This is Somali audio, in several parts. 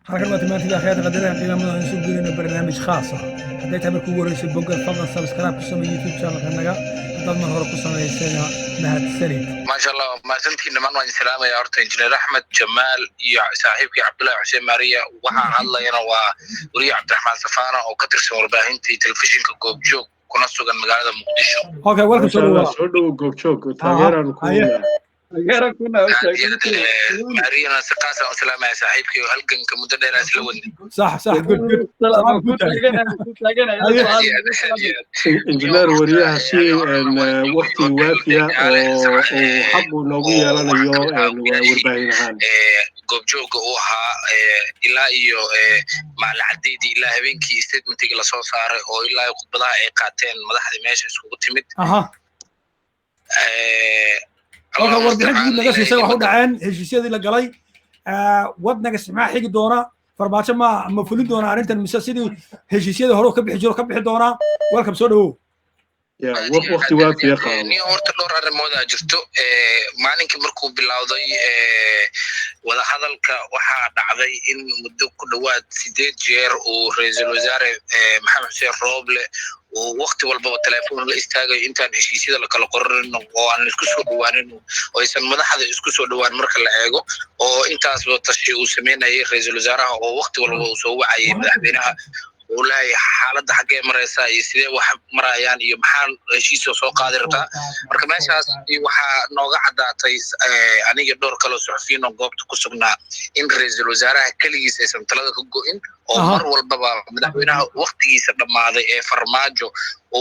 halkan waa timaantida khayraadka qadaraha qiimaha aan soo gelinayno barnaamij khaas ah hadday tahay markuu wareysay bogga fadlan subscribe ku samee youtube channelkanaga haddaad mar hore ku samaysayna mahadsanid maasha allah mahadsantiin dhammaan waan salaamaya horta injineer axmed jamaal iyo saaxiibkii cabdullaahi xuseen maariya waxaa hadlayana waa wariye cabdiraxmaan safaana oo ka tirsan warbaahintii telefishinka goobjoog kuna sugan magaalada muqdisho. Okay, welcome soo dhawo goobjoog taageeraan ku Mariyana saqaasa oo salaamaya saaxiibkii halganka muddo dheer isla wadnay. صح good injineer wariyaha si waqti waafiya oo xaq uu noogu yeelanayo warbaahin ahaan goobjooga uu ahaa ilaa iyo macalcadeydii ilaa habeenkii statementkii la soo saaray oo ilaa khudbadaha ay qaateen madaxdii meesha iskugu timid. halka warbixintii laga siisay wax u dhaceen heshiisyadii la galay wadnaga isticmaal xigi doona farmaajo ma fulin doona arrintan mise sidii heshiisyadii hore ka bixi jiro ka bixi doona welcome soo dhawow waqti waafiya qaado ni horta dhowr arrimood aa jirto maalinkii markuu bilowday wada hadalka waxaa dhacday in muddo ku dhowaad 8 jeer uu ra'iisul wasaare maxamed xuseen rooble oo waqti walba telefoon la istaagay intaan heshiisyada la kala qoranin oo aan isku soo dhawaanin oo aysan madaxda isku soo dhawaan marka la eego oo intaas tashi uu sameynayay ra'iisul wasaaraha oo waqti walba uu soo wacayay madaxweynaha والله حالة حاجة مرسا يصير واحد مريان يمحن شيء سوق قادر تا مركماشاس يوحى نوع عدا تيس أنا يدور كلو صحفيين وقبت كسبنا إن رئيس الوزراء كل يسمى ثلاثة كوجين أو مر والبابا مدحونا وقت يسمى ماذا فرماجو و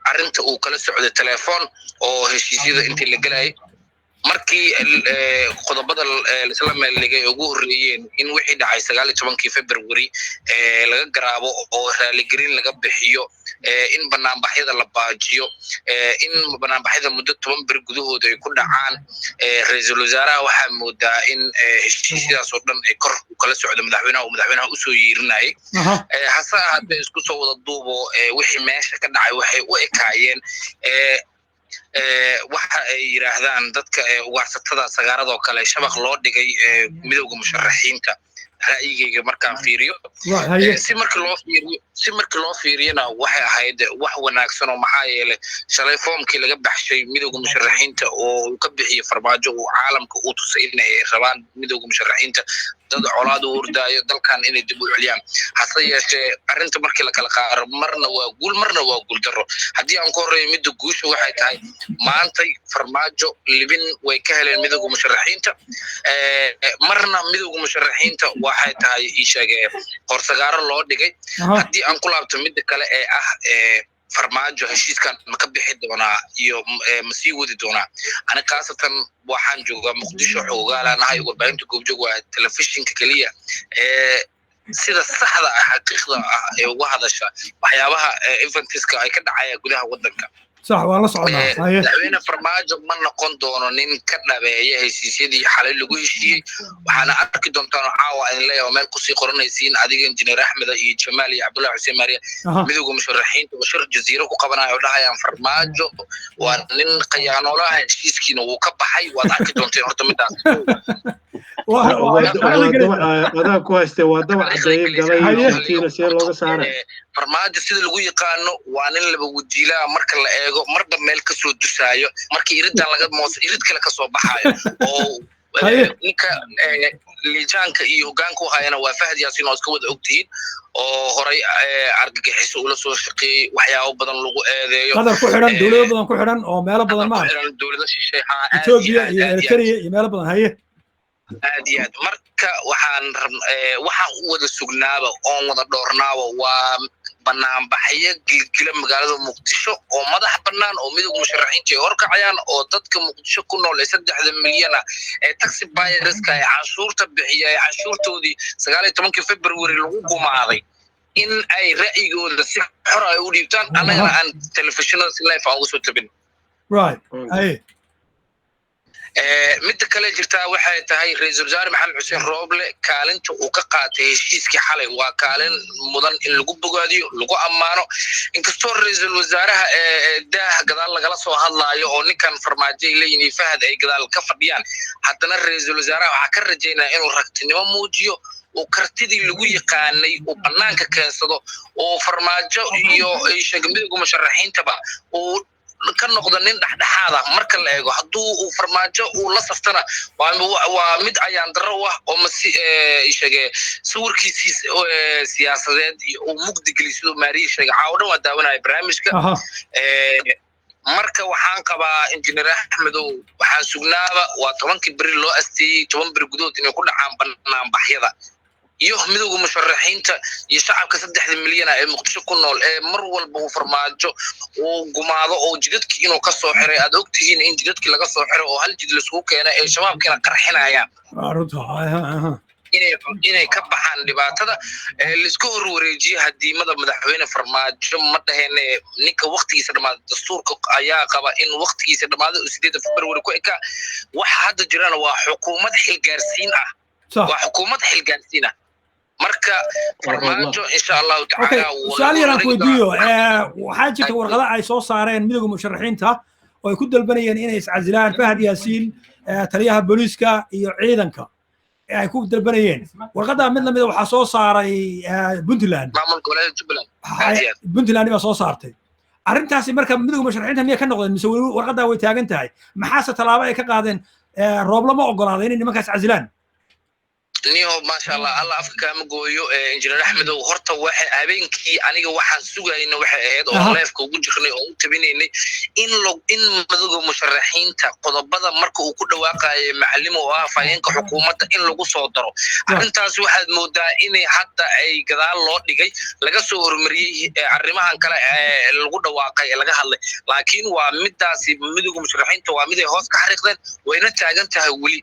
أرنت وكل سعود التلفون أو هالشيء أنت اللي جاي markii qodobada islaamka laga ugu horeeyeen in wixii dhacay 19 February laga garaabo oo raali gelin laga bixiyo in banaanbaxyada la baajiyo in banaanbaxyada muddo 10 bil gudahooda ay ku dhacaan ra'iisul wasaaraha waxa moodaa in heshiisyadaas oo dhan ay kor u kala socdo madaxweynaha u soo yeerinayay hasa hadda isku soo wada duubo wixii meesha ka dhacay waxay u ekaayeen waxa ay yiraahdaan dadka ugaarsatada sagaarada oo kale shabaq loo dhigay midowga musharaxiinta ra'yigayga markaan fiiriyo si markii loo fiiriyana waxay ahayd wax wanaagsan oo maxaa yeelay shalay foomkii laga baxshay midowga musharaxiinta oo ka bixiyay farmaajo oo caalamka uu tusay inay rabaan midowga musharaxiinta dad colaad u ordaayo dalkan inay dib u celiyaan hase yeeshee arrinta markii la kala qaaro marna waa guul darro haddii aan ku horeeyo midda guusha waxay tahay maantay farmaajo libin way ka heleen midowga musharaxiinta marna midowga musharaxiinta waxay tahay ii sheegay qorsagaaro loo dhigay haddii aan ku laabto midda kale ee ah farmaajo heshiiskan ma ka bixi doonaa iyo ma sii wadi doonaa ana kaasatan waxaan joogaa muqdisho xoogaalanahay warbaahinta goobjoog waa telefishinka kaliya sida saxda ah xaqiiqda ah ee uga hadasha waxyaabaha eventiska ay ka dhacayaan gudaha wadanka صح والله صعبنا madaxweyne farmaajo ma noqon doono nin ka dhabeeya heshiisyadii xalay lagu heshiiyey waxaana arki doontaan caawa in leeyahay meel ku sii qoranaysiin adiga injineer axmed iyo jamaal iyo cabdullaahi xuseen maariya midowga musharaxiinta oo shir jaziiro ku qabanayo dhahayaan farmaajo waa nin khiyaanolaha heshiiskiina wuu ka baxay waad arki doonteen horta midaas wadaa ku haystee waa dabac cadeeye galay heshiiskiina see looga saaray farmaajo sida lagu yaqaano waa nin laba wajiilaa marka la eego marba meel ka soo dusaayo markii iridan laga mooso irid kale ka soo baxayo oo ninka liijaanka iyo hoggaanka u hayana waa Fahad Yaasiin oo iska wada ogtihiin oo horay argagixiso ula soo shaqeeyay waxyaabo badan lagu eedeeyo qadar ku xiran dawlado badan ku xiran oo meelo badan ma dawlada shisheeyaha Ethiopia iyo Eritrea iyo meelo badan haye aad marka waxaan u wada sugnaaba oo wada dhoornaaba waa banaanbaxyo gilgila magaalada muqdisho oo madax bannaan oo midowga musharaxiinta ay horkacayaan oo dadka muqdisho ku nool 3 milyan ee taxi buyerska ay cashuurta bixiyay cashuurtoodii 19 February lagu gumaaday in ay ra'yigooda si xor ah u dhiibtaan anagana aan telefishinada si live aan ugu soo tabin right ay midda kale jirtaa waxay tahay ra'iisul wasaare maxamed xuseen rooble kaalinta uu ka qaatay heshiiskii xalay waa kaalin mudan in lagu bogaadiyo lagu ammaano inkastoo ra'iisul wasaaraha daah gadaal lagala soo hadlaayo oo ninkan farmaajo ay leeyihiin fahad ay gadaal ka fadhiyaan haddana ra'iisul wasaaraha waxaa ka rajaynaa inuu ragtinimo muujiyo oo kartidii lagu yaqaanay oo banaanka keensado oo farmaajo iyo ay sheegmidowga musharaxiintaba oo ka noqdo nin dhaxdhaxaada marka la eego hadduu uu farmaajo uu la saftana waa mid ayaan darro ah oo masi sheegay sawirkiisii siyaasadeed uu mugdi geliyo maariya sheegay caawdhan waa daawanaya barnaamijka marka waxaan qabaa injineer axmedow waxaan sugnaaba waa 10 beri loo asteeyay 10 beri gudood inay ku dhacaan banaanbaxyada iyo midowga musharaxiinta iyo shacabka 3 milyan ee muqdisho ku nool ee mar walba uu farmaajo uu gumaado oo jidadkii inuu ka soo xiray aad ogtihiin in jidadkii laga soo xiray oo hal jid la isku keenay ee shabaabkina qarxinayaan inay ka baxaan dhibaatada la isku horwareejiyo hadiimada madaxweyne farmaajo ma dhaheen ninka waqtigiisa dhamaad dastuurka ayaa qaba in waqtigiisa dhamaad 8 February ku eka waxa hadda jirana waa xukuumad xilgaarsiin ah waa xukuumad xilgaarsiin ah marka farmaajo insha Allah ta'ala su'aal yar aan ku weydiiyo waxaa jirta warqada ay soo saareen midowga musharaxiinta oo ay ku dalbanayeen inay iscasilaan Fahad Yaasiin taliyaha booliiska iyo ciidanka ay ku dalbanayeen warqada mid lamid waxa soo saaray Puntland maamulka gobolka Jubaland Puntland baa soo saartay arrintaasi marka midowga musharaxiinta miya ka noqdeen mise warqada way taagan tahay maxaa talaabo ay ka qaadeen roob lama ogolaaday in nimankaas casilaan niyo ma sha Allah Allah afka ma gooyo injineer Axmed oo horta waxa habeenkii aniga waxaan sugayna waxa ahayd oo leefka ugu jirnay oo tabinaynay in madowga musharaxiinta qodobada marka uu ku dhawaaqay macallimo oo ah fayeenka xukuumadda in lagu soo daro arrintaas waxaad moodaa in hadda ay gadaal loo dhigay laga soo hormariyay arrimahan kale lagu dhawaaqay laga hadlay laakiin waa midaasi madowga musharaxiinta waa mid ay hoos ka xariiqdeen wayna taagan tahay wali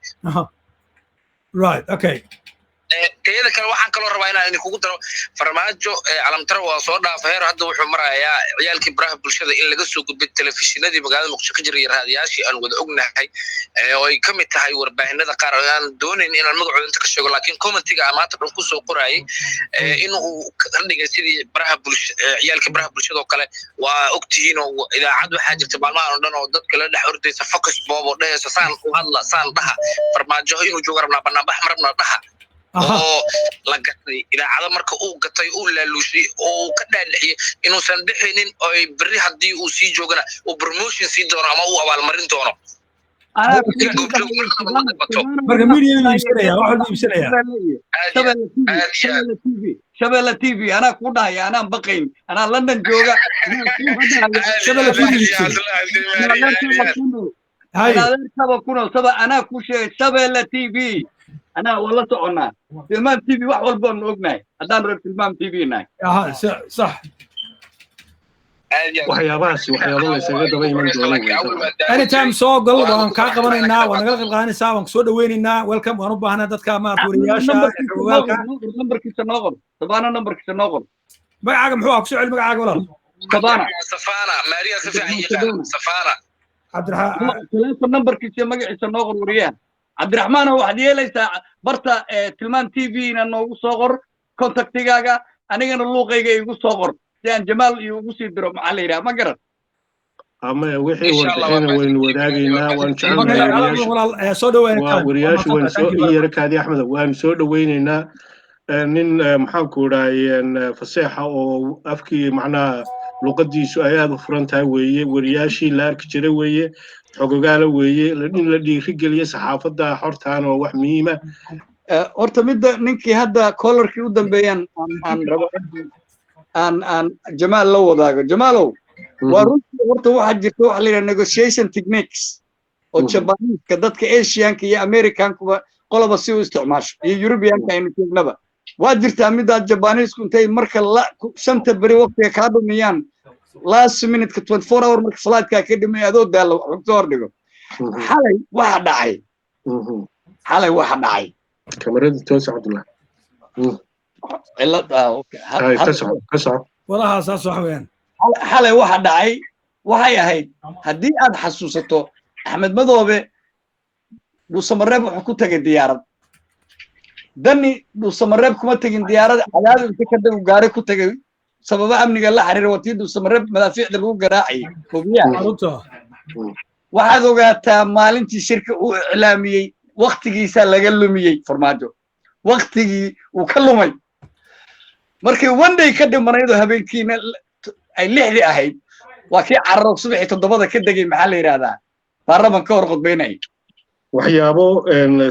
right okay teeda kale waxaan kaloo rabaa inaan kugu daro farmaajo calamtara waa soo dhaafay hadda wuxuu marayaa ciyaalkii baraha bulshada in laga soo gudbay telefishinadii magaalada muqdisho ka jiray raadiyaashii aan wada ognahay oo ay kamid tahay warbaahinada qaar aan doonayn inaan magacooda inta ka sheego laakiin commentiga maanta dhan ku soo qorayay in uu ka dhigay sidii baraha bulshada ciyaalkii baraha bulshada oo kale waa ogtihiin oo idaacad waxaa jirta maalmahan oo dhan oo dadka la dhex ordaysa focus bob oo dhahaysa saan u hadla saan dhaha farmaajo inuu joogo rabnaa banaanbax marabna dhaha oo la gatay idaacada marka uu gatay uu laaluushay oo ka dhaadhiciyay inuusan bixinin oo bari hadii uu sii joogana oo promotion sii doono ama uu abaalmarin doono marka media iibsanaya waxa uu iibsanaya Shabelle TV ana ku dhahay ana baqayn ana London jooga Shabelle TV hay ana ku sheegay Shabelle TV أنا والله تعنا تلمام تي في واحد والبون نوجناي هذا رب تلمام تي في ناي صح waxyaabahaas waxyaabo la isaga daba iman doona anytime soo gal waan ka qabanaynaa waan naga qalqaanaysaa waan soo dhaweynaynaa welcome waan u baahnaa dadka ma tuuriyaasha xogaalka numberkiisa noqon sabana numberkiisa noqon magacaaga muxuu ku soo celi magacaaga walaal safana maariya safana cabdiraxmaan telefoon numberkiisa magaciisa noqon wariyaan cabdiraxmaan waxaad yeelaysaa barta tilmaan TV na noogu soo qor contactigaaga anigana luuqayga igu soo qor si aan Jamaal iyo ugu sii diro maxaa la yiraahdaa ma garan ama wixii warbixin weyn wadaagaynaa waan jeclahay soo dhaweynaa wariyaashu waan soo yeerkaadi Axmed waan soo dhaweynaynaa nin maxaan ku raayeen fasaxa oo afkii macnaha luqadiisu ay aad u furan tahay weeye wariyaashii la arki jiray weeye xogogaala weeye in la dhiirigeliyo saxaafadda xortaan oo wax muhiim ah horta midda ninkii hadda colorkii u dambeeyaan aan rabo aan Jamaal la wadaago Jamaalow waa runtii horta waxa jirta waxa la yiraahdo negotiation techniques oo Japanese dadka Asianka iyo Americanka qolaba si u isticmaasho iyo Europeanka aynu joognaba waa jirta midda Japanese intay marka la shanta bari waqtiga ka dhumiyaan last minute 24 hour marka flight-ka ka dhimay adoo daalo wax soo hordhigo xalay waxa dhacay kamarada toos Cabdullah cilada okay kasoo walaha saas wax weyn xalay waxa dhacay waxay ahayd hadii aad xasuusato Axmed Madoobe dhuusamareeb wuxuu ku tegay diyaarad dani dhuusamareeb kuma tegin diyaarad cadaadu inta ka dib gaari ku tegay sababa amniga la xiriira watii dhuusamareeb madaafiicda lagu garaacay hubiyaha waxaad ogaataa maalintii shirka uu iclaamiyey waqtigiisa laga lumiyey farmaajo waqtigii uu ka lumay markii one day ka dhimanaydoo habeenkiina ay 6 ahayd waa kii carro subaxii 7 ka degay maxaa la yiraahdaa baarlaman ka hor qodbeynay waxyaabo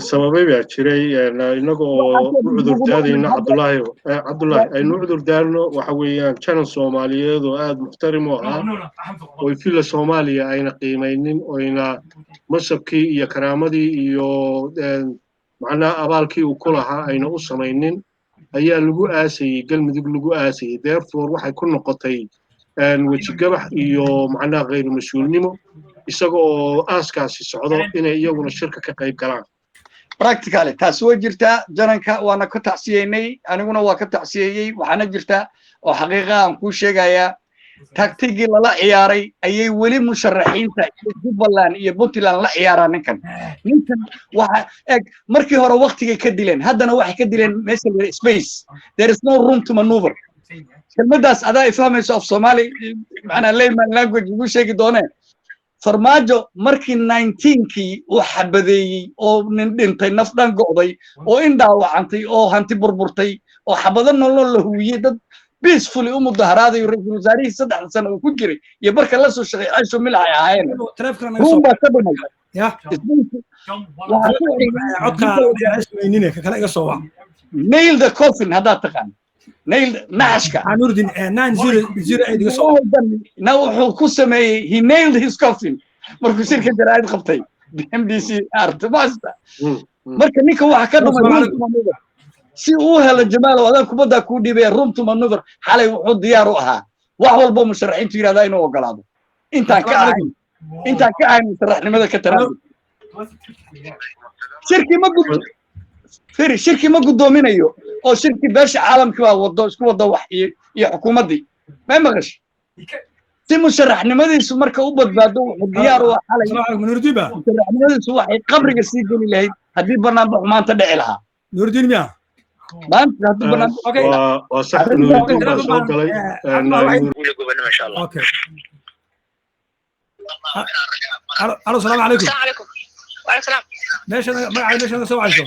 sababay baa jiray inagoo u cudurdaadayna cabdullaahi aynu cudurdaarno waxa weeyaan channel Soomaaliyeed oo aad muxtarim u ah oo fila Soomaaliya ayna qiimaynin oyna masabkii iyo karaamadii iyo macnaa abaalkii uu ku lahaa ayna u samaynin ayaa lagu aasayay galmudug lagu aasayay therefore waxay ku noqotay weji gabax iyo macnaa غير mas'uulnimo isagoo aaskaasi socdo inay iyaguna shirka ka qayb galaan practically taas way jirtaa jananka waana ka tacsiyeynay aniguna waa ka tacsiyeyay waxaana jirtaa oo xaqiiqa aan ku sheegayaa tactiigii lala ciyaaray ayay weli musharaxiinta Jubbaland iyo Puntland la ciyaaraan ninkan waxa eg markii hore waqtiga ka dileen haddana waxay ka dileen meesha space there is no room to maneuver kelmadaas adaa ifahmayso af Soomaali macna layman language ugu sheegi doonee farmaajo markii 19kii uu xabadeeyay oo nin dhintay naf dhan go'day oo indhaawacantay oo hanti burburtay oo xabado nolol la huwiyay dad peacefully u mudaharaaday ra'iisul wasaarihii 3 sano uu ku jiray iyo barka la soo shaqeeyay Aisha Milay ahaayeen ruuba ka dhumay ya codka kala iga soo wac nail the coffin hada taqaan nail nashka anurdin 908 iga soo na wuxuu ku sameeyay he nailed his coffin markuu shirka jaraa'id qabtay MDC artmasta marka ninka waxa ka dhumay si uu helo jamaal oo adan kubada ku dhibay room to maneuver xalay wuxuu diyaar u ahaa wax walba musharaxiintu yiraahdaa inuu ogolaado intaan ka ahayn musharaxnimada ka taraabay shirki ma gudoominayo oo shirki beesha caalamka waa wado isku wada wax iyo xukuumadii ma maqash si musharaxnimadiisu marka u badbaado wuxuu diyaar u ahaa xalay musharaxnimadiisu waxay qabriga sii geli lahayd haddii barnaamij maanta dhici lahaa nuurdin miya maanta haddii barnaamij waa sax nuurdin baa soo galay okay الو السلام عليكم. السلام عليكم. وعليكم السلام. ماشي سو عايزه.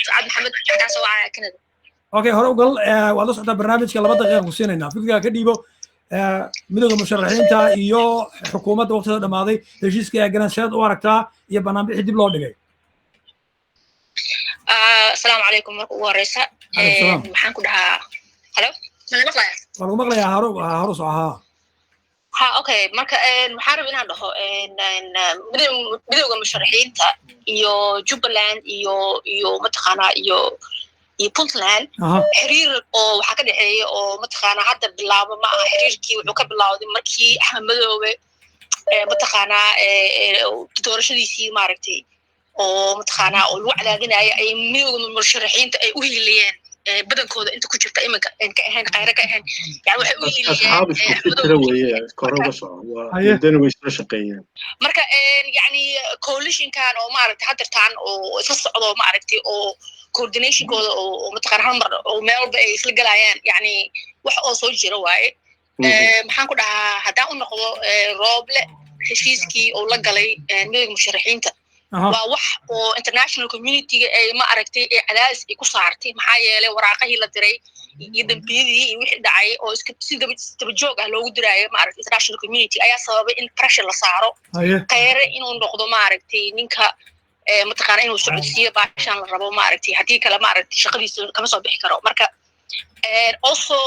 سعاد محمد كان سو كندا. اوكي هره وقال waa la socda barnaamijka 2 daqiiqo ku siinayna fikirka ka dhiibo midowga musharaxiinta iyo xukuumadda waqtiga dhamaaday heshiiska ay garanshaad u aragtaa iyo barnaamij dib loo dhigay. السلام عليكم markuu wareysa waxaan ku dhahaa hello ma maqlayaa haro soo ها اوكي marka waxaan rabaa inaan dhaho midowga musharaxiinta iyo Jubbaland iyo mataqaana iyo Puntland xiriir oo waxa ka dhaxeeyo oo mataqaana hadda bilaabo ma aha xiriirkii wuxuu ka bilaawday markii Axmed Madoobe mataqaana doorashadiisii maaragtay oo mataqaana oo lagu cadaadinayay ay midowga musharaxiinta ay u hiiliyeen badankooda inta ku jirta imanka ka ahaan qayra ka ahaan yani waxay u yihiin marka yani coalitionkan oo maaragtay hadirtaan oo isla socdo maaragtay oo coordinationkooda oo mataqaan hal mar oo meel walba ay isla galayaan yani wax oo soo jira waaye maxaan ku dhahaa haddaan u noqdo Rooble heshiiskii oo la galay midowga musharaxiinta waa wax oo international community ay ma aragtay ee cadaadis ay ku saartay maxaa yeelay waraaqihii la diray iyo dambiyadii iyo wixii dhacay oo iska si daba joog ah loogu diraayo ma aragtay international community ayaa sababay in pressure la saaro qayre inuu noqdo ma aragtay ninka mataqaana inuu socodsiyo baashan la rabo ma aragtay hadii kale ma aragtay shaqadiisa kama soo bixi karo marka also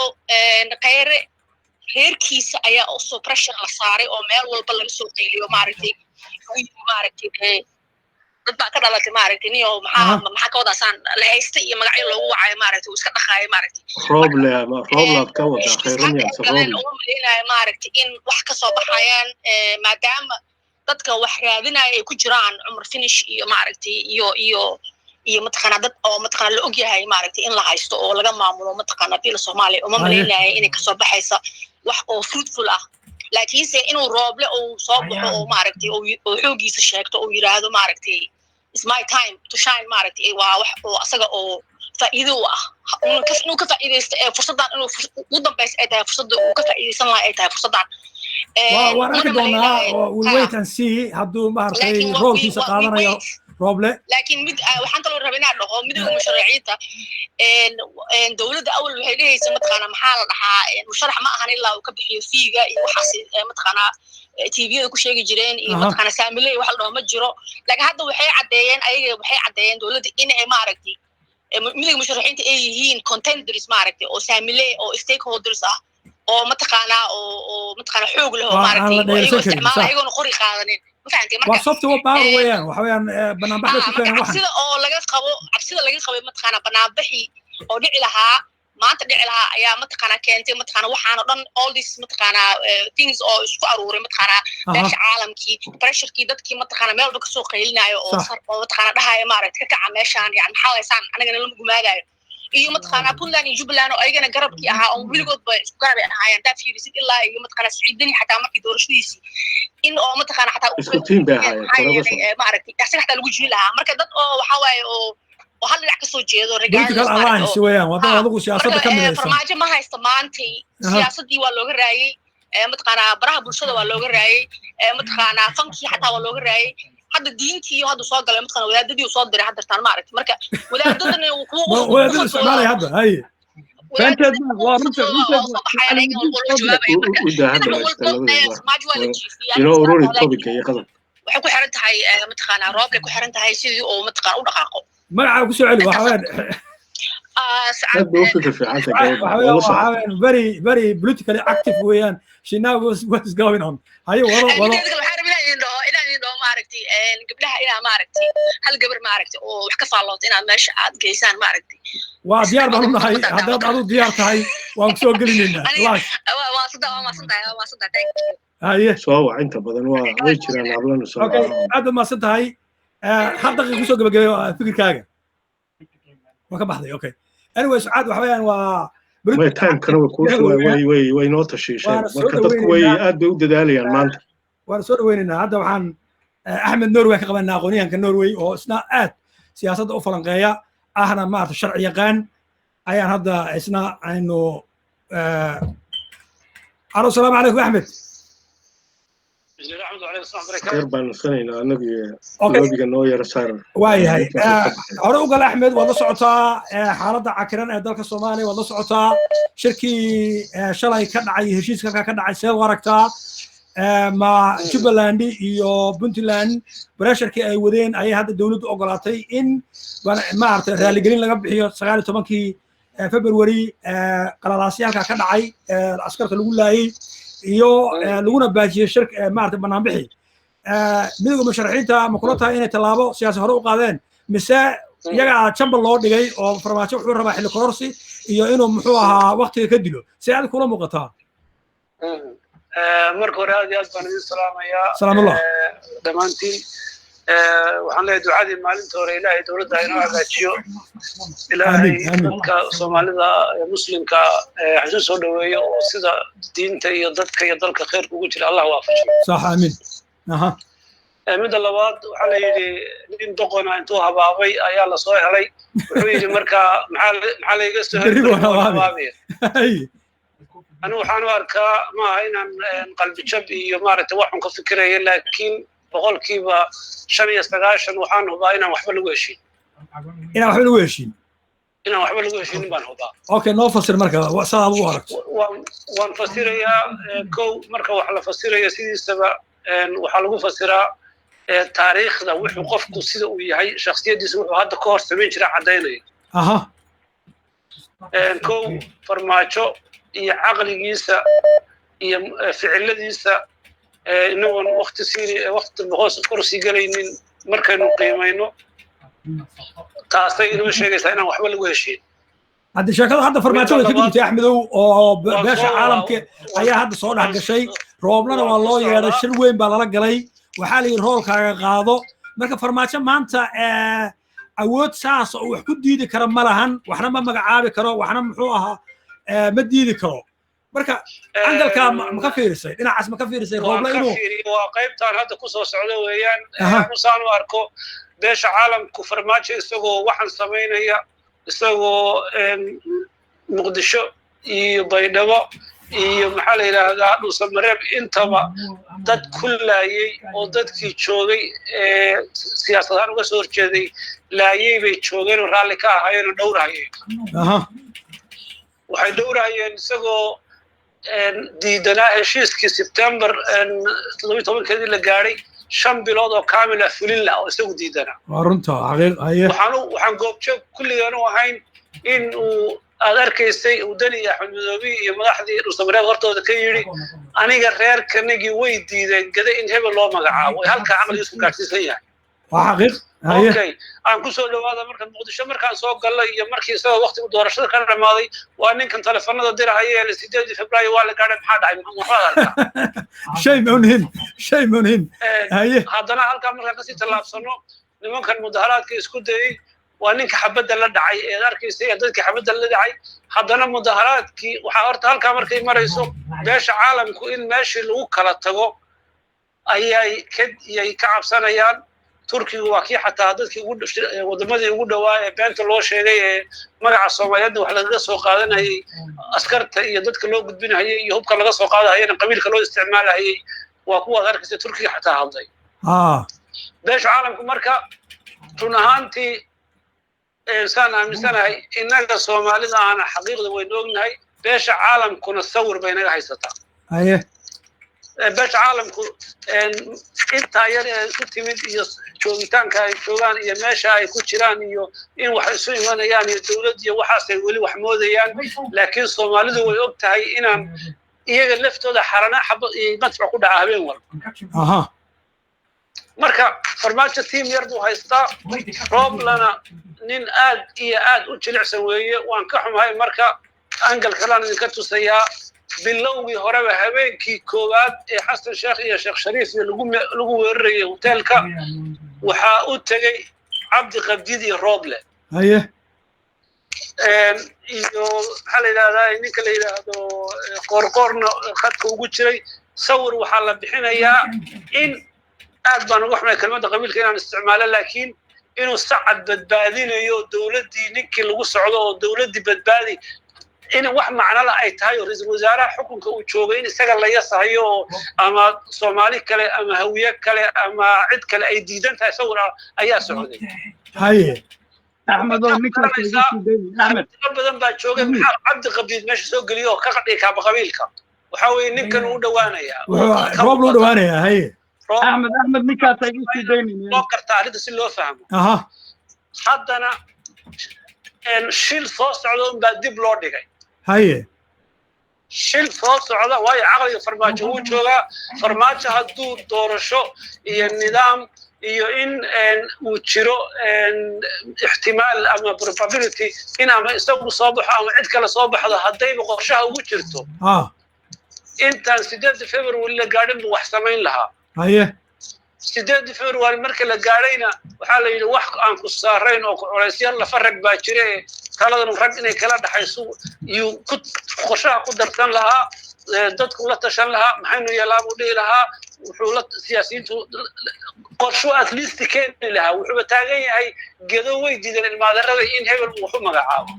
qayre reerkiisa ayaa also pressure la saaray oo meel walba laga soo qeyliyo ma aragtay dad baa ka dhalatay maaragtay niyo maxaa ka wadaasaan la haystay iyo magacyo loogu wacayo maaragtay uu iska dhaqaayo maaragtay Rooble ka wada khayranyaas Rooble maaragtay in wax ka soo baxayaan maadaama dadka wax raadinaya ay ku jiraan Umar Finish iyo maaragtay iyo mataqaana dad oo mataqaana la og yahay maaragtay in la haysto oo laga maamulo mataqaana bil Soomaaliya oo ma maleeyahay inay ka soo baxaysa wax oo fruitful ah laakiinse inuu rooble uu soo baxo oo maaragtay oo xoogiisa sheegto oo yiraahdo maaragtay it's my time to shine maaragtay waa wax oo asaga oo faa'iido u ah inuu ka faa'iideysto fursadan inuu ugu dambaysa ay tahay fursadda uu ka faa'iideysan lahaa ay tahay fursadan waan arki doonaa we'll wait and see hadduu maaragtay roolkiisa qaadanayo rooble laakiin mid waxaan kaloo rabaa inaan dhaho midowga musharaxiinta dowladda awal waxay dhehaysa mataqaanaa maxaa la dhahaa musharax ma ahan ilaa uu ka bixiyo fiiga iyo waxaas mataqaanaa tviyada ku sheegi jireen iyo mataqaanaa saamiley wax la dhaho ma jiro laakiin hadda waxay caddeeyeen dowladda in ay maaragtay midowga musharaxiinta ay yihiin contenders maaragtay oo saamiley oo stakeholders ah oo mataqaanaa oo mataqaanaa xoog leh oo maaragtay ayagoo isticmaala ayagoona qori qaadanin waa software power weeyaan waxa weeyaan banaanbaxda ku keenan waxan cabsida laga qabay mataqaanaa banaanbaxii oo dhici lahaa maanta dhici lahaa ayaa mataqaanaa keentay mataqaanaa waxaan oo dhan all this mataqaanaa things oo isku aruuray mataqaanaa beesha caalamkii pressurekii dadkii mataqaanaa meel walba kasoo qaylinaayo oo mataqaanaa dhahaya maaragtay ka kaca meeshaan yani maxaa laysaan anagana lama gumaagayo iyo mataqaanaa puntland iyo jubbaland oo ayagana garabkii ahaa oo weligoodba isku garab ay ahaayeen daa fiirisid ilaa iyo mataqaanaa siciidani xataa markii doorashadiisii in oo mataqaanaa xataa maaragtay asaga xataa lagu jiri lahaa marka dad oo waxaa waaye oo hal dhinac kasoo jeedo political alliance weeyaan wadada adigu siyaasadda ka midaysan farmaajo ma haysta maantay siyaasaddii waa looga raayay mataqaanaa baraha bulshada waa looga raayay mataqaanaa fankii xataa waa looga raayay hadda diintii hadda soo galay mataqaanaa wadaadadii soo diray haddartaan maaragtay marka wadaadadana wadaadada isticmaalay hadda haye waxay ku xiran tahay mataqaanaa rooblay ku xiran tahay sidii uu mataqaanaa u dhaqaaqo magaca ku soo celi waxa weeyaan very politically active weeyaan she knows what's going on haye wado maaragtay gabdhaha inaa maaragtay hal gabar maaragtay oo wax ka faallood inaad meesha aad geysaan maaragtay waa diyaar baan u nahay haddaad adu diyaar tahay waan ku soo gelinaynaa haye soo wac inta badan way jiraan hablana soo okay aad maasan tahay hal daqiiqa kusoo gabagabeeyo fikirkaaga waa ka baxday okay anyway sucaad waxa weeyaan waa time kana way noo tashiisheen marka dadku way aad bay u dadaalayaan maanta waan soo dhaweynaynaa hadda waxaan axmed norway ka qabanaa aqoonyahanka norway oo isna aad siyaasadda u falanqeeya ahna maarata sharci yaqaan ayaan hadda isna aynu alo salaamu calaykum axmed خير بان سنين أنا لوبيga noo yara saaran waayahay hore u gal axmed waad la socotaa xaaladda cakiran ee dalka soomaaliya waad la socotaa shirkii shalay ka dhacay heshiiska ka dhacay see u aragtaa ma jubbaland iyo puntland pressurkii ay wadeen ayay hadda dowladdu ogolaatay in maaragtay raaligelin laga bixiyo 19 february qalalaasyaalka ka dhacay askarta lagu laayay iyo laguna baajiyay shirk maartay banaanbixi midowga musharaxiinta ma kula tahay inay tallaabo siyaasi hore u qaadeen mise iyaga jambal loo dhigay oo farmaajo wuxuu rabaa xilli kororsi iyo inuu muxuu ahaa waqtiga ka dilo si aad kula muuqataa marka hore aad iyo aad baan idin salaamayaa salaamullah dhammaantiin waxaan leeyahay ducadii maalinta hore ilaahay dowladda inoo hagaajiyo ilaahay dadka soomaalida muslimka xasu soo dhaweeyo oo sida diinta iyo dadka iyo dalka khayrka ugu jira allah waafajiyo sax aamin aha midda labaad waxaa la yidhi nin doqona intuu habaabay ayaa la soo helay wuxuu yidhi marka maxaa layga soo helay anigu waxaan u arkaa maaha inaan qalbi jab iyo maaragtay waxun ka fikiraya laakiin boqolkiiba 95 waxaan hubaa inaan waxba lagu heshiin inaan waxba lagu heshiin baan hubaa okay noo fasir marka saad u aragto waan fasirayaa kow marka wax la fasirayo sidiisaba waxaa lagu fasiraa taariikhda wuxuu qofku sida uu yahay shakhsiyadiisa wuxuu hadda ka hor samayn jiray caddaynaya aha kow farmaajo iyo caqligiisa iyo ficiladiisa inagoon waqti boqos korsi galaynin markaynu qiimayno taasay inoo sheegaysaa inaan waxba lagu heshiin hadda sheekada hadda farmaajo way ka gudubtay axmedow oo beesha caalamka ayaa hadda soo dhex gashay rooblana waa loo yeedhay shir weyn baa lala galay waxaa la yidhi roolkaaga qaado marka farmaajo maanta awood saas oo wax ku diidi kara ma lahan waxna ma magacaabi karo waxna muxuu ahaa ma diidi karo marka angalka ma ka fiirisay dhinacaas ma ka fiirisay Rooble inuu waa qaybtaan hadda ku soo socdo weeyaan aanu saan u arko beesha caalamku farmaajo isagoo waxaan sameynaya isagoo muqdisho iyo baydhabo iyo maxaa la yiraahdaa dhuusamareeb intaba dad kullaayay oo dadkii joogay siyaasadahan uga soo horjeeday laayay bay joogeen oo raalli ka ahaayeen oo dhowrahayeen waxay dhowrahayeen isagoo diidanaa heshiiskii September 17 la gaaray 5 bilood oo kaamil ah fulin la oo isagu diidanaa waa runta xaqiiq waxaan goobjoog kulligaan u ahayn in uu aad arkaysay wadani Axmed Madoobi iyo madaxdii Dhuusamareeb hortooda ka yiri aniga reerkanagii way diideen gada in hebel loo magacaabo halka aqligiisu gaarsiisan yahay waa xaqiiq okay aan ku soo dhawaada marka muqdisho markaan soo galay iyo markii isagoo waqtiga doorashada ka dhamaaday waa ninkan telefoonada dirahaya 8 Febraayo waa la gaaray maxaa dhacay shay muhiim haddana halka markaan ka sii talaabsano nimankan mudaharaadka isku dayay waa ninka xabadda la dhacay ee arkaysay dadkii xabadda la dhacay haddana mudaharaadkii waxa horta halka markay marayso beesha caalamku in meeshii lagu kala tago ayay ka cabsanayaan turkigu waa kii xataa dadkii wadamadii ugu dhawaa ee beenta loo sheegay ee magaca Soomaaliyeed wax laga soo qaadanayay askarta iyo dadka loo gudbinayay iyo hubka laga soo qaadayay qabiilka loo isticmaalayay waa kuwa arkaysay turkiga xataa hadlay beesha caalamku marka run ahaantii إنسان أمسنا إنك الصومالي أنا حقيقة وينوجنا هاي بيش عالم كنا تصور بيننا هاي ستا. أيه. بيش عالم أنت يا كنت مد شوغتان كاي شوغان يا ماشى هاي كوتشران إن واحد سوي وانا يعني الدولة وحاسة ولي وحمود يعني لكن الصومالي ذو وقت هاي إنا يغلفت هذا حرنا حب مدفع كل عابين ورا. marka farmaajo team yardu haysta roob lana nin aad iyo aad u jilicsan weeye waan ka xumahay marka angal kalaan idinka tusayaa bilowgii horeba habeenkii koowaad ee xasan sheekh iyo sheekh shariif lagu weerarayay hoteelka waxaa u tegay cabdi qabdiid iyo rooble iyo maxaa la yidhahdaa ninka la yidhaahdo qoorqoorna khadka ugu jiray sawir waxaa la bixinayaa in aad baan uga xumay kelmadda qabiilka inaan isticmaalo laakiin inuu sacad badbaadinayo dowladdii ninkii lagu socdo oo dowladdii badbaadi in wax macno la ay tahay oo ra'iisul wasaaraha xukunka uu joogay in isaga la yasahayo ama Soomaali kale ama hawiye kale ama cid kale ay diidan tahay sawir ayaa socday haye أحمد أحمد badan baa joogay cabdi qabdiid meesha soo geliyo ka qadhay ka qabiilka waxa weeye ninkan uu dhawaanaya roob loo dhawaanaya haye أحمد نكات يجي ديني لو كرتا هذا سي لو فهمه حدنا ان شيل soo socdo baa dib loo dhigay haye shil soo socda way aqliga farmaajo uu jooga farmaajo haduu doorasho iyo nidaam iyo in uu jiro ihtimaal ama probability in ama isagu soo baxo ama cid kale soo baxdo haday qorshaha ugu jirto intaan 8 February la gaadhin wax samayn lahaa haye 8 February marka la gaarayna waxa la yiri wax aan ku saarayn oo culaysyo la farag baa jiray taladan rag inay kala dhaxayso iyo qorshaha ku darsan lahaa dadku la tashan lahaa maxaynu yeelaa u dhigi lahaa wuxuu la siyaasiyiintu qorsho at least keen lahaa wuxuu taagan yahay gedo way diidan ilmaadarada in hebel uu ku magacaabo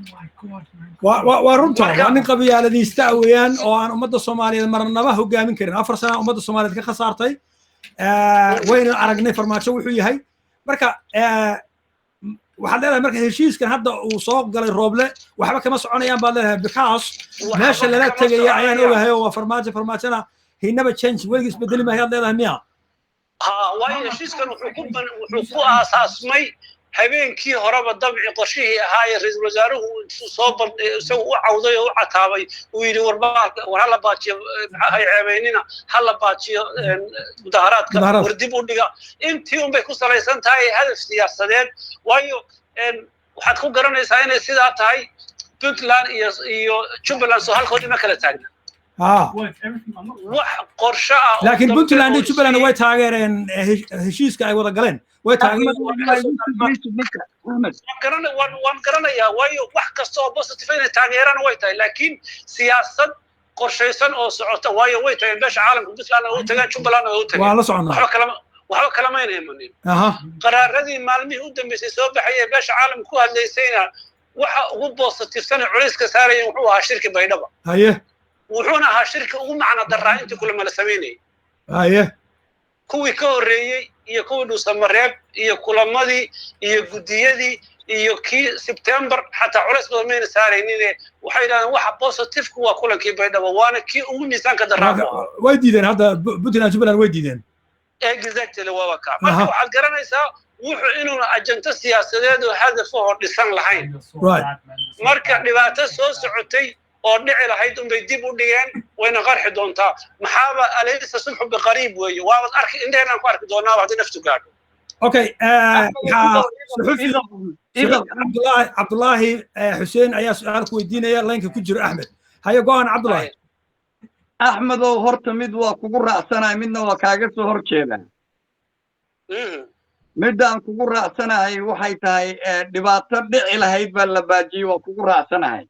waa runta waa nin qabiyaaladiista weeyaan oo aan ummadda Soomaaliyeed marnaba hogaamin karin 4 sano ummadda Soomaaliyeed ka khasaartay wayna aragnay farmaajo wuxuu yahay marka waxaad leedahay marka heshiiskan hadda uu soo galay rooble waxba kama soconayaan baad leedahay because meesha lala tagay ayaan ogahay oo farmaajona he never change weligiis bedeli ma ayaad leedahay miya way heshiiskan wuxuu ku aasaasmay habeenkii horeba dabci qorshihii ahaa ra'iisul wasaaruhu soo isagu u cawday oo u cataabay uu yiri war hala baajiyo hay ceebeynina hala baajiyo mudaharaadka war dib u dhiga intii un bay ku salaysan tahay hadaf siyaasadeed waayo waxaad ku garanaysaa inay sidaa tahay Puntland iyo Jubaland soo halkood ma kala taagna wax qorshe ah laakiin Puntland iyo Jubaland way taageereen heshiiska ay wada galeen way taageereen waan garanayaa waayo wax kasta oo positive inay taageeraan way tahay laakiin siyaasad qorshaysan oo socota waayo way tageen beesha caalamka Puntland oo tagaan Jubbaland oo tageen waa la soconaa waxba kala ma imanin qaraaradii maalmihii u dambeysay soo baxay beesha caalamka ku hadlaysayna waxa ugu boosatirsan culayska saarayeen wuxuu ahaa shirki Baydhabo haye wuxuuna ahaa shirki ugu macna daraa inta kulama la sameeyay haye kuwii ka horeeyay iyo kuwii Dhuusamareeb iyo kulamadii iyo gudiyadii iyo kii September hatta culays badan ma saaraynin waxay yiraahdeen waxa positive ku waa kulankii Baydhabo waana kii ugu miisaanka daraa way diideen hadda Puntland Jubbaland way diideen exactly waa ka marka waxaad garanaysaa wuxuu inuu ajanta siyaasadeed oo hadaf oo dhisan lahayn marka dhibaato soo socotay oo dhici lahayd bay dib u dhigeen wayna qarxi doontaa maxaaba alaysa sulhu biqarib weey waa arki indheena ku arki doonaa waqti naftu gaadho okay Abdullahi Hussein ayaa su'aal ku weydiinaya laynka ku jiro Ahmed haye go'aan Abdullahi Ahmed oo horta mid waa kugu raacsanahay midna waa kaaga soo horjeedaa midaan kugu raacsanahay waxay tahay dhibaato dhici lahayd baa la baajiyay waa kugu raacsanahay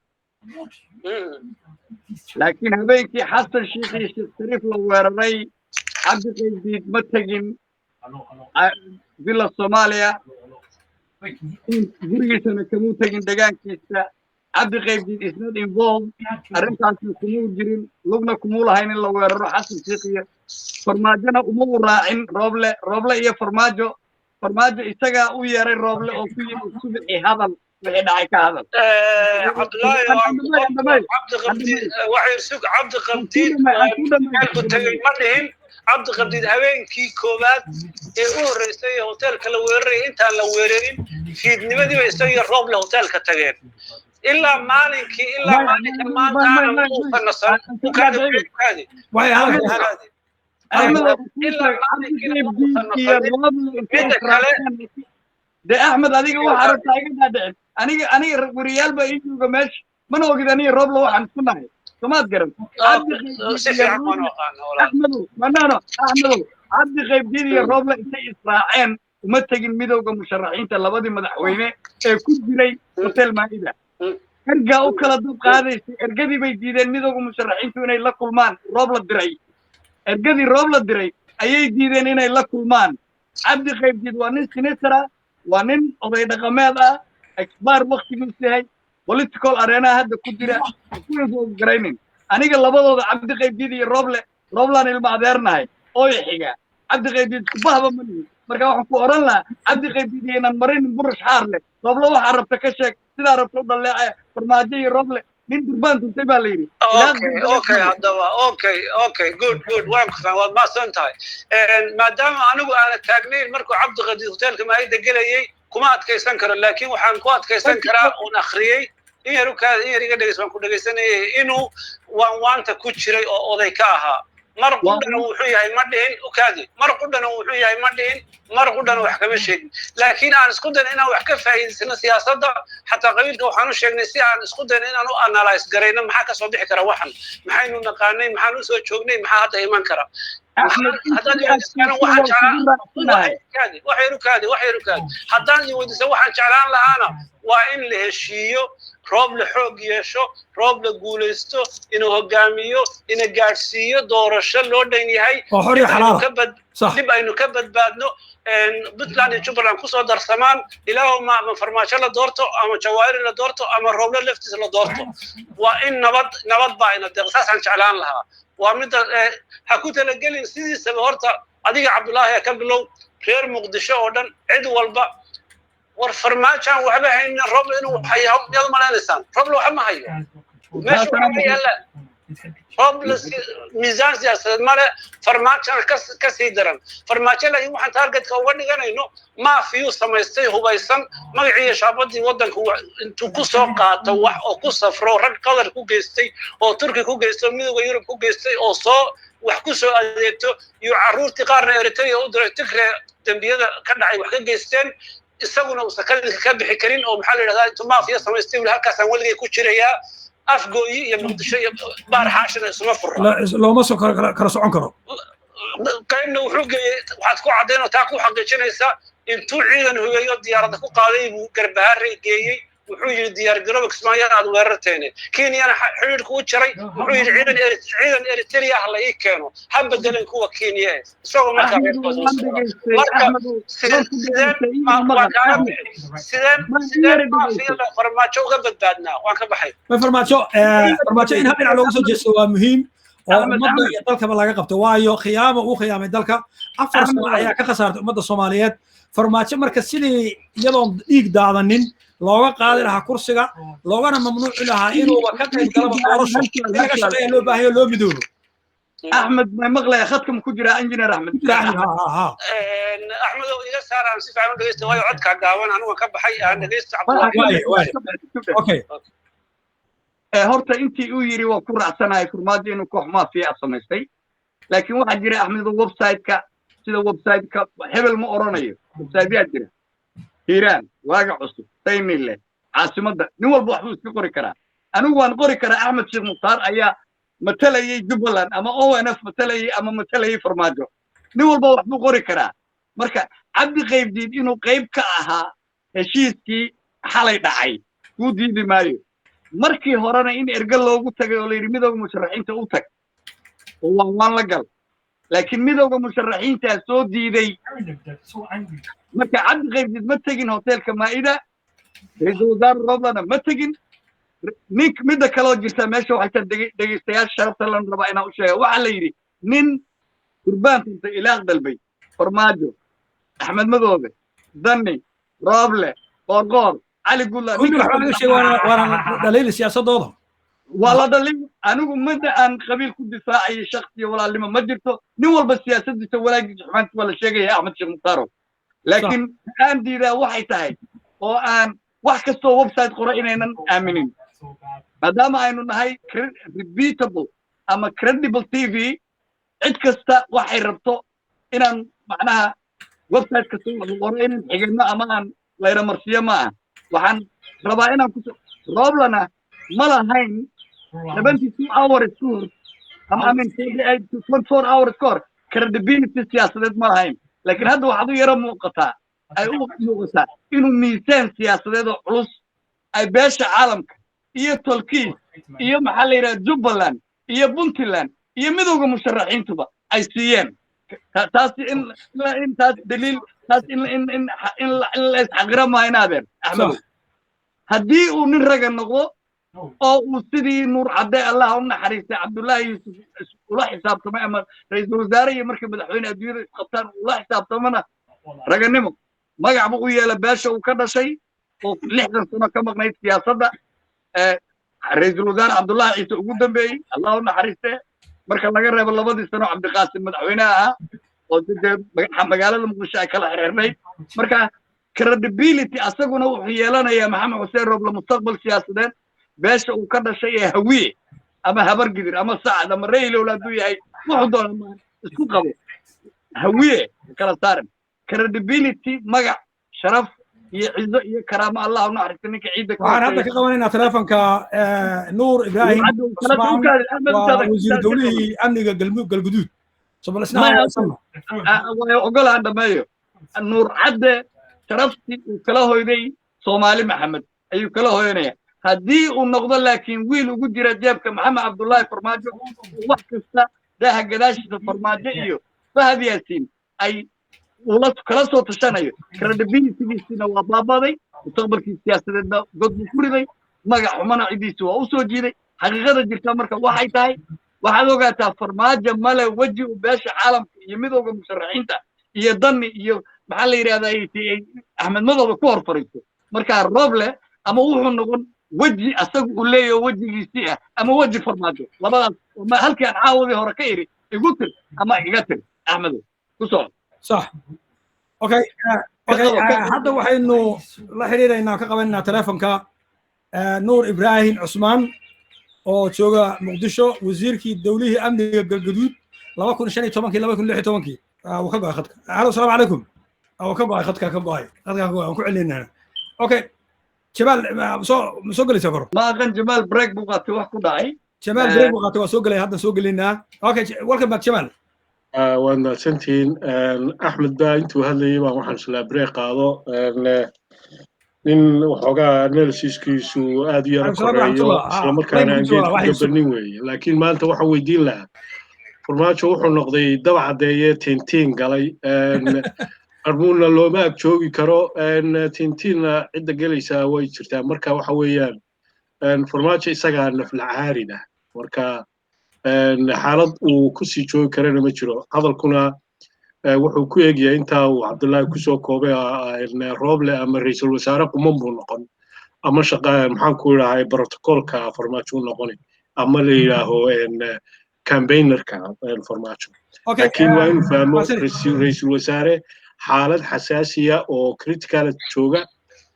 laakiin habeenkii xasan shiikhii Sheekh Shariif la weeraray Cabdi Qaybdiid ma tagin villa Soomaaliya gurigiisana kamuu tagin deegaankiisa Cabdi Qaybdiid is not involved arrintaasna kumuu jirin lugna kumuu lahayn in la weeraro xasan shiikhiya farmaajona uma raacin rooble iyo farmaajo isaga u yeeray rooble oo ku yimid subaxi hadal wixii dhacay ka hadal Abdullahi Cabdi Qaybdiid ku tagay ma dhihin Cabdi Qaybdiid habeenkii koobaad ee u horeysay hotelka la weeraray intaan la weerarin fiidnimadii bay isaga rooble hotelka tageen إلا مالك ما كان مصنصا وكان واي هذا إلا مالك ده أحمد هذيك هو حرب تاجر أنا وريال بيجوا جماش من هو كده أنا روب له عن سنة سمعت كلام أحمد عبد غيب دي روب له إسرائيل وما تجين ميدو كمشرعين تلابدي مدحوينه كل جري مثل ما إذا أرجع وكلا دوب قاضي أرجدي بيجيدين ميدو مشرحين تونا إلا كلمان روبلا الدري أرجدي روبلا الدري أي جيدين هنا إلا كلمان عبد خيب جد وانين سنسرة وانين أضيد قماذا إكبار وقت مسيحي political arena هذا كديرة كل دوب قرينين أنا قال لبضو عبد خيب جدي روبلا المعذرنا هاي أوي حاجة عبد خيب جد كبها مني marka waxaan ku oran lahaa Cabdi Qaybdiid inaan marin burash xaarle roble waxa rabta ka sheeg sida rabto dhaleecay farmaajo iyo roble nin durbaan tuntay baa la yiri okay good waan ku fahmay ma santahay maadaama anigu aan taagnayn markuu Cabdi Qaybdiid hotelka ma ay degelayay kuma adkaysan karo laakiin waxaan ku adkaysan karaa oo akhriyay in yariga dhageysan ku dhageysanayay inuu waanta ku jiray oo oday ka ahaa mar qudana wuxuu yahay ma dhihin ukaadi mar qudana wuxuu yahay ma dhihin mar qudana wax kama sheegin laakiin aan isku dayn inaan wax ka faa'iideysano siyaasadda hatta qabiilka waxaan u sheegnay si aan isku dayn inaan u analyze gareyno maxaa ka soo bixi kara waxan maxaynu naqaanay maxaan u soo joognay maxaa hadda iman kara haddaan weydiiso waxaan jeclaan lahaana waa in la heshiiyo roob la xoog yeesho roob la guulaysto inuu hogaamiyo ina gaadhsiiyo doorasho loo dhan yahay dib aynu ka badbaadno Puntland iyo Jubbaland kusoo darsamaan ilaahu ma farmaajo la doorto ama jawaari la doorto ama rooble laftiisa la doorto waa in nabad baa ina deeqsaasaan jeclaan lahaa waa mid ha ku talagelin sidiisaba horta adiga Cabdullaahi ka bilow reer Muqdisho oo dhan cid walba war farmaajan waxba hayna rooble inuu hayo yad malaynaysan rooble waxa ma hayo meesha waxa yaala rooble miisaan siyaasadeed male farmaajan ka sii daran farmaajo laakiin waxaan targetka uga dhiganayno maafiyu samaystay hubaysan magaciisa shaabadii wadanka intuu ku soo qaato wax oo ku safro rag qadar ku geystay oo Turki ku geystay midowga Yurub ku geystay oo soo wax ku soo adeegto iyo caruurtii qaarna Eritrea u diray Tigray dambiyada ka dhacay wax ka geysteen isaguna uu sakadka ka bixi karin oo maxaa la yiraahdaa intuu maafiya samaystay halkaas aan waligay ku jiraya afgooyi iyo Muqdisho iyo baar xaashina isma furo looma soo kala socon karo كأنه وحقي وحتكون عدينا تاكو حق جنسة إنتو عيدا هو يود يارد كو قاضي قربهار جيي wuxuu yidhi diyaar garooba kismaayo aad weerarteene kenyana xidhiidhku u jaray wuxuu yidhi ciidan eritrea ah la ii keeno ha bedeleen kuwa kenya isagoo markaa sideen farmaajo uga badbaadnaa waan ka baxay farmaajo in hal dhinac looga soo jeesto waa muhiim oo ummadda iyo dalkaba laga qabto waayo khiyaamo uu khiyaamay dalka 4 sano ayaa ka khasaartay ummadda Soomaaliyeed farmaajo marka sidii iyadoon dhiig daadanin looga qaadi lahaa kursiga loogana mamnuuci lahaa inuu ka qayb galo doorasho laga shaqeeyo loo baahayo loo midoobo أحمد ما مغلى ختم كجرا انجينير أحمد أحمد إذا صار عن سيف عمل دقيست واي عد كعداوان أنا وكبحي أنا دقيست أوكي هرت أنت يجري وكرة سنة كرمادي إنه كح ما في أصلا لكن واحد جري أحمد الويب سايت سيدا ويب سايت هبل مقرنية ويب سايت بيجري إيران واقع أصله تيم الله عاصمة ده نول بوحوس في قرية كرا أنا وان قرية كرا أحمد شيخ مختار أيا متلي جبلان أما أو أنا متلي أما متلي فرماجو نول بوحوس قرية كرا مركا عبد غيب ديد إنه غيب كأها هشيسكي حالي دعي ودي دي مايو markii horena in ergal loogu tagay oo la yiri midowga musharaxiinta u tag waan la gal laakiin midowga musharaxiinta soo diiday marka cabdi qaybdid ma tagin hotelka maa'ida ra'iisul wasaare roblana ma tagin nink midda kale oo jirta meesha waxay dhageystayaasha sharafta la raba inaan u sheego waxa la yiri nin qurbaanka ilaaq dalbay farmaajo axmed madoobe danni roble qorqor علي يقول له كل واحد شيء وانا دليل السياسه ضوضه والله دليل انا مدى ان قبيل كل دفاعي شخصي ولا لما ما جبته نول بالسياسه دي ولا حمد ولا شيء يا احمد شيخ مختار لكن عندي ذا وحي تاعي وان واحد كسو ويب سايت قرئنا امنين ما دام انه هاي ريبيتابل اما كريديبل تي في عد كستا وحي ربطه ان معناها ويب سايت كسو قرئنا حقنا امان لا يرمرسيه ما waxaan rabaa inaan ku Roblana ma lahayn 72 hours tour ama 24 hours tour credibility siyaasadeed ma lahayn laakiin hadda waxaad u yara muuqataa ay u muuqataa inuu miisaan siyaasadeed oo culus ay beesha caalamka iyo Turkiga iyo maxaa la yiraahdaa Jubaland iyo Puntland iyo midowga musharaxiintuba ay siiyeen taas in taas daliil taas in la isxaqrama inaadeen axmed haddii uu nin raga noqdo oo uu sidii nuur cadde allah u naxariistay cabdullaahi yuusuf ula xisaabtamay ama ra'iisul wasaare iyo markii madaxweyne adduunyada isqabtaan ula xisaabtamana raganimo magac buu u yeelay beesha uu ka dhashay oo 60 sano ka maqnayd siyaasadda ra'iisul wasaare cabdullaahi ciise ugu dambeeyey allah u naxariistay marka laga reebo 2 sano cabdiqaasim madaxweynaha ahaa oo magaalada muqdisho ay kala xiriirnay marka credibility asaguna wuxuu yeelanayaa maxamed xuseen roble mustaqbal siyaasadeed beesha uu ka dhashay ee hawiye ama habar gidir ama sacad ama reeylow hadduu yahay wuxuu doonaa isku qabo hawiye kala saaran credibility magac sharaf iyo ciido iyo karaamo allah u naxariisto ninka ciidda waxaan hadda ka qabanaynaa telefonka nuur ibraahim wasiir dowlihii amniga galguduud ogolaan dhameeyo nuur cadde sharaftii uu kala hoyday soomaali maxamed ayuu kala hoyanaya haddii uu noqdo laakiin wiil ugu jira jeebka maxamed cabdullaahi farmaajo wax kasta daaha gadaashiisa farmaajo iyo fahad yaasiin ay ula kala soo tashanayo credibilitygiisina waa baabaday mustaqbalkii siyaasadeedna god buu ku riday magac xumana cidiisa waa u soo jiiday xaqiiqada jirta marka waxay tahay waxaad ogaataa farmaajo male weji u beesha caalamka iyo midowga musharaxiinta iyo danni iyo maxaa la yidhahdaa axmed madoobe ku hor fariisto markaa roble ama wuxuu noqon weji asagu uu leeyaho wejigiisii ah ama weji farmaajo labadaas halkii aan caawadii hore ka iri igu tir ama iga tir axmedow ku soco صح اوكي hadda waxaynu la xiriiraynaa ka qabanaynaa telefonka nuur ibraahim cusmaan oo jooga muqdisho wasiirkii dowlihii amniga galgaduud 2015 uu ka go'ay khadka halo assalaamu calaykum uu ka go'ay khadka ka go'ay aan ku celinayna okay jamaal soo galaysa kor ma aqan jamaal break buu qaatay wax ku dhacay jamaal break buu qaatay waa soo galay hadda soo galaynaa okay welcome back jamaal waad mahadsantihiin axmed baa intuu hadlayay baan waxaan islaa break qaado nin waxoogaa analysiskiisu aad u yara koreeyo isla markaana aan geed ku gabanin weeye laakiin maanta waxaan weydiin lahaa farmaajo wuxuu noqday daba caddeeye tintiin galay armuuna looma ag joogi karo tintiinna cidda gelaysaa way jirtaa marka waxa weeyaan farmaajo isagaa naflacaarida marka xaalad uu kusii joogi karana ma jiro hadalkuna wuxuu ku eegyahay intaa uu cabdullaahi kusoo koobay rooble ama ra'iisul wasaare quman buu noqon ama maxaan ku idhahay brotocolka farmaajo u noqoni ama la yidhaaho campaignerka farmaajo laakiin waa inuu fahmo ra'iisul wasaare xaalad xasaasiya oo critical jooga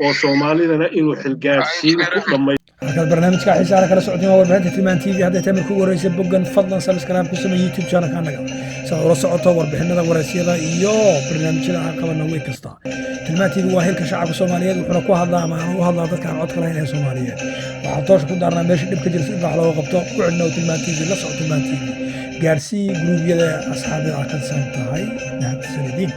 oo soomaalidana inuu xilgaarsiin ku dhamay markaad barnaamijka xiisaha kala socotiin waa warbaahinta tilmaan tv hadday tahay markuu wareysa boggan fadlan subscribe ku samee youtube channelka annaga si aad ula socoto warbixinada wareysyada iyo barnaamijyada aan qabanno week kasta tilmaan tv waa hilka shacabka soomaaliyeed wuxuuna ku hadlaa ama aan u hadlaa dadka aan codka lahayn ee soomaaliyeed waxaan toosha ku daarnaa meesha dhibka jirta in wax looga qabto ku xidhnow tilmaan tv la soco tilmaan tv gaarsii gruubyada asxaabida aad ka san tahay mahadsanidin